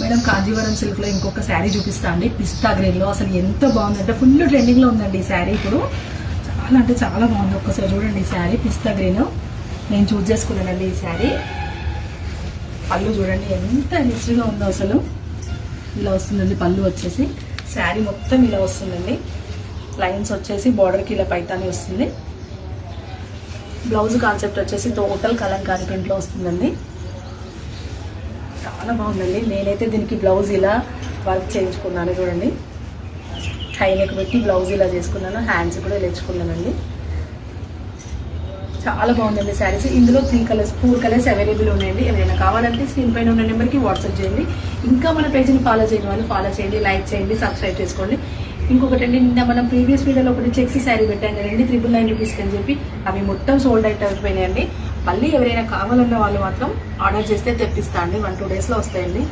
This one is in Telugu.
మేడం కాంజీవరం సిల్క్లో ఇంకొక శారీ చూపిస్తా అండి, పిస్తా గ్రీన్లో. అసలు ఎంత బాగుందంటే ఫుల్ ట్రెండింగ్లో ఉందండి ఈ శారీ ఇప్పుడు. చాలా అంటే చాలా బాగుంది. ఒక్కసారి చూడండి ఈ శారీ పిస్తా గ్రీన్. నేను చూస్ చేసుకున్నానండి ఈ శారీ. పళ్ళు చూడండి ఎంత రిచ్గా ఉందో అసలు. ఇలా వస్తుందండి పళ్ళు వచ్చేసి. శారీ మొత్తం ఇలా వస్తుందండి. లైన్స్ వచ్చేసి బార్డర్కి ఇలా పైతాని వస్తుంది. బ్లౌజ్ కాన్సెప్ట్ వచ్చేసి టోటల్ కలంకారీ ప్రింట్లో వస్తుందండి. చాలా బాగుందండి. నేనైతే దీనికి బ్లౌజ్ ఇలా వర్క్ చేయించుకున్నాను చూడండి. హైనెక్ పెట్టి బ్లౌజ్ ఇలా చేసుకున్నాను, హ్యాండ్స్ కూడా ఇలా ఇచ్చుకున్నానండి. చాలా బాగుందండి శారీస్. ఇందులో 4 కలర్స్ అవైలబుల్ ఉన్నాయండి. ఎవరైనా కావాలంటే స్క్రీన్ పైన ఉన్న నెంబర్కి వాట్సాప్ చేయండి. ఇంకా మన పేజ్ని ఫాలో చేయని వాళ్ళు ఫాలో చేయండి, లైక్ చేయండి, సబ్స్క్రైబ్ చేసుకోండి. ఇంకొకటి అండి, నిన్న మనం ప్రీవియస్ వీడియోలో ఒకటి చెక్సీ శారీ పెట్టాం కదండి 999 రూపీస్కి అని చెప్పి. అవి మొత్తం సోల్డ్ అవుట్ అయిపోయినాయండి. మళ్ళీ ఎవరైనా కావాలన్న వాళ్ళు మాత్రం ఆర్డర్ చేస్తే తెప్పిస్తా అండి. 1-2 డేస్లో వస్తాయండి.